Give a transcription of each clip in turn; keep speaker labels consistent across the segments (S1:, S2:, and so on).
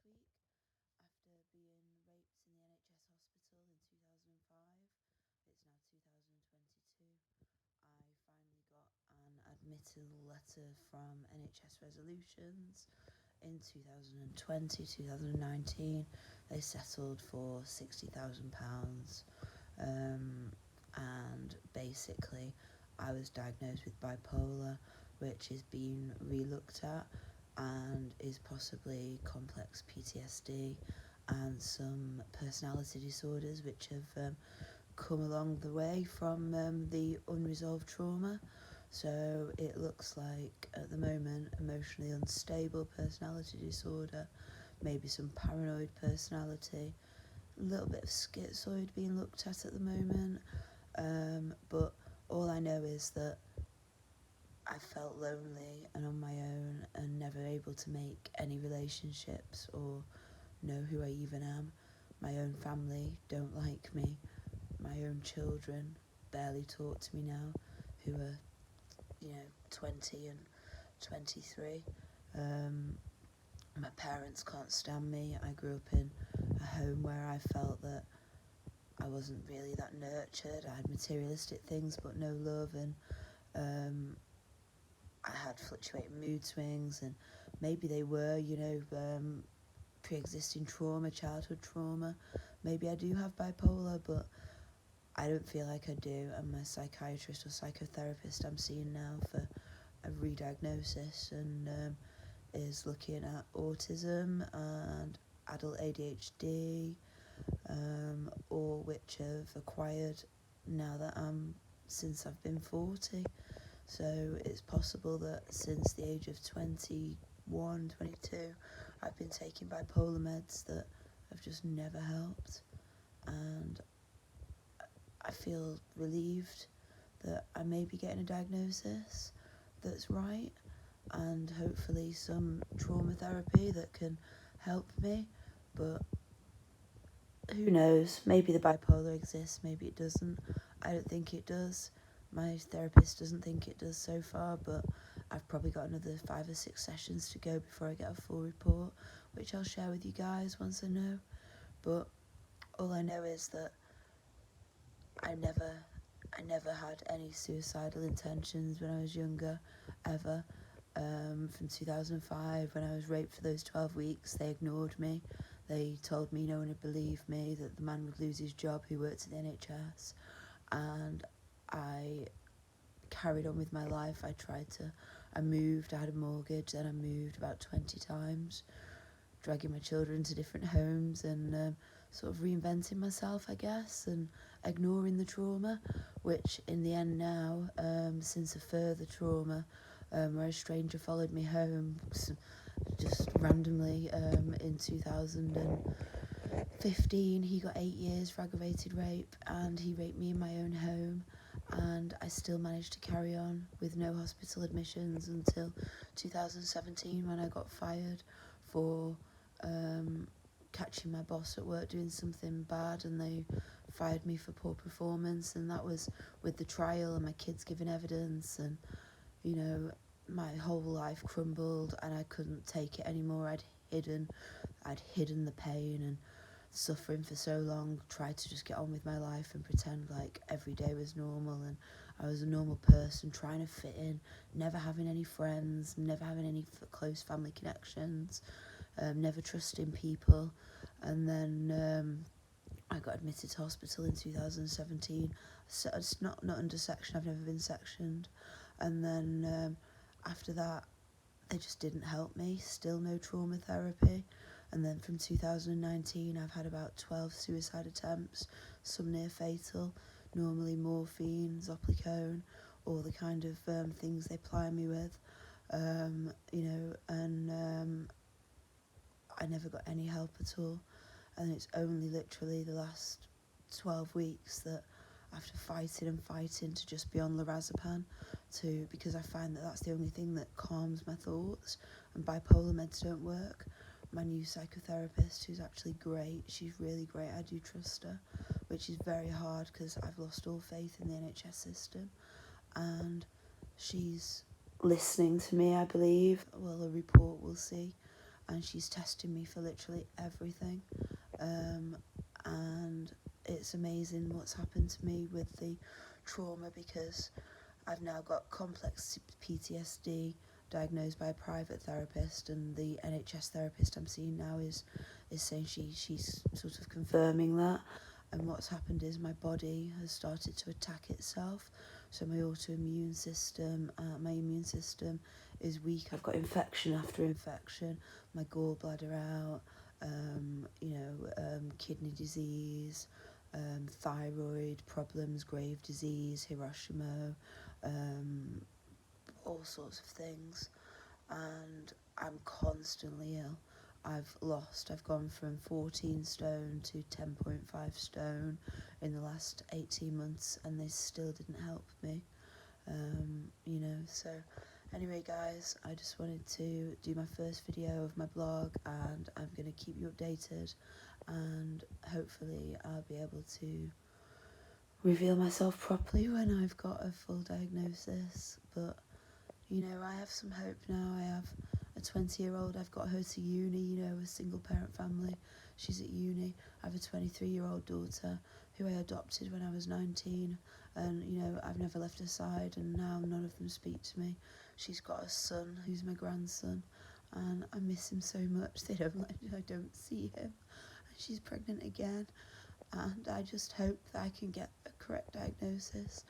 S1: week. After being raped in the NHS hospital in 2005, it's now 2022. I finally got an admittal letter from NHS Resolutions in 2020, 2019. They settled for £60,000. And basically, I was diagnosed with bipolar, which is being re-looked at and is possibly complex PTSD and some personality disorders which have come along the way from the unresolved trauma. So it looks like at the moment emotionally unstable personality disorder, maybe some paranoid personality, a little bit of schizoid being looked at the moment. But all I know is that I felt lonely and on my own and never able to make any relationships or know who I even am. My own family don't like me. My own children barely talk to me now, who are, 20 and 23. My parents can't stand me. I grew up in a home where I felt that I wasn't really that nurtured. I had materialistic things but no love, and I had fluctuating mood swings, and maybe they were, pre-existing trauma, childhood trauma. Maybe I do have bipolar, but I don't feel like I do, and my psychiatrist or psychotherapist I'm seeing now for a re-diagnosis and is looking at autism and adult ADHD, all which have acquired now that since I've been 40. So it's possible that since the age of 21, 22, I've been taking bipolar meds that have just never helped. And I feel relieved that I may be getting a diagnosis that's right, and hopefully some trauma therapy that can help me. But who knows, maybe the bipolar exists, maybe it doesn't. I don't think it does. My therapist doesn't think it does so far, but I've probably got another 5 or 6 sessions to go before I get a full report, which I'll share with you guys once I know. But all I know is that I never had any suicidal intentions when I was younger, ever. From 2005, when I was raped for those 12 weeks, they ignored me. They told me no one would believe me, that the man would lose his job who worked at the NHS. And I carried on with my life. I moved, I had a mortgage, then I moved about 20 times, dragging my children to different homes and sort of reinventing myself, I guess, and ignoring the trauma, which in the end now, since a further trauma, where a stranger followed me home just randomly in 2015, he got 8 years for aggravated rape, and he raped me in my own home, and I still managed to carry on with no hospital admissions until 2017, when I got fired for catching my boss at work doing something bad, and they fired me for poor performance. And that was with the trial and my kids giving evidence, and my whole life crumbled and I couldn't take it anymore. I'd hidden the pain and suffering for so long, tried to just get on with my life and pretend like every day was normal and I was a normal person, trying to fit in, never having any friends, never having any close family connections, never trusting people. And then I got admitted to hospital in 2017. So it's not under section, I've never been sectioned. And then after that, they just didn't help me, still no trauma therapy. And then from 2019, I've had about 12 suicide attempts, some near fatal, normally morphine, zopiclone, all the kind of things they ply me with, and I never got any help at all. And it's only literally the last 12 weeks that, after fighting to just be on lorazepam, because I find that that's the only thing that calms my thoughts, and bipolar meds don't work. My new psychotherapist, who's actually great, she's really great, I do trust her, which is very hard because I've lost all faith in the NHS system, and she's listening to me, I believe. Well, the report we'll see. and she's testing me for literally everything. And it's amazing what's happened to me with the trauma, because I've now got complex PTSD diagnosed by a private therapist, and the NHS therapist I'm seeing now is saying she's sort of confirming that. And what's happened is my body has started to attack itself. So my autoimmune system, my immune system is weak. I've got infection after infection, my gallbladder out, kidney disease, thyroid problems, grave disease, Hiroshima, all sorts of things. And I'm constantly ill. I've gone from 14 stone to 10.5 stone in the last 18 months, and this still didn't help me. So anyway, guys, I just wanted to do my first video of my blog, and I'm going to keep you updated, and hopefully I'll be able to reveal myself properly when I've got a full diagnosis. But I have some hope now. I have a 20-year-old, I've got her to uni, a single parent family. She's at uni. I have a 23-year-old daughter who I adopted when I was 19, and I've never left her side, and now none of them speak to me. She's got a son who's my grandson, and I miss him so much. I don't see him, and she's pregnant again, and I just hope that I can get a correct diagnosis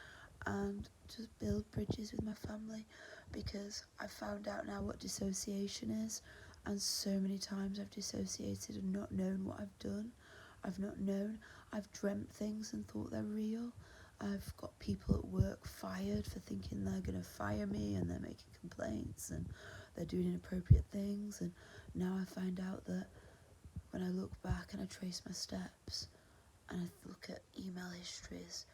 S1: and just build bridges with my family, because I've found out now what dissociation is, and so many times I've dissociated and not known what I've done. I've dreamt things and thought they're real. I've got people at work fired for thinking they're going to fire me, and they're making complaints and they're doing inappropriate things. And now I find out that when I look back and I trace my steps and I look at email histories,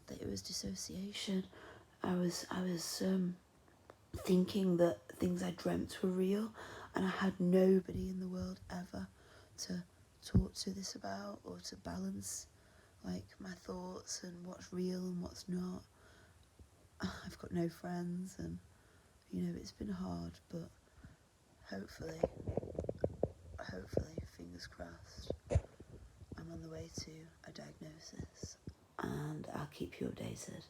S1: that it was dissociation. I was thinking that things I dreamt were real, and I had nobody in the world ever to talk to this about, or to balance my thoughts and what's real and what's not. I've got no friends, and it's been hard, but hopefully, fingers crossed, I'm on the way to a diagnosis, and I'll keep you updated.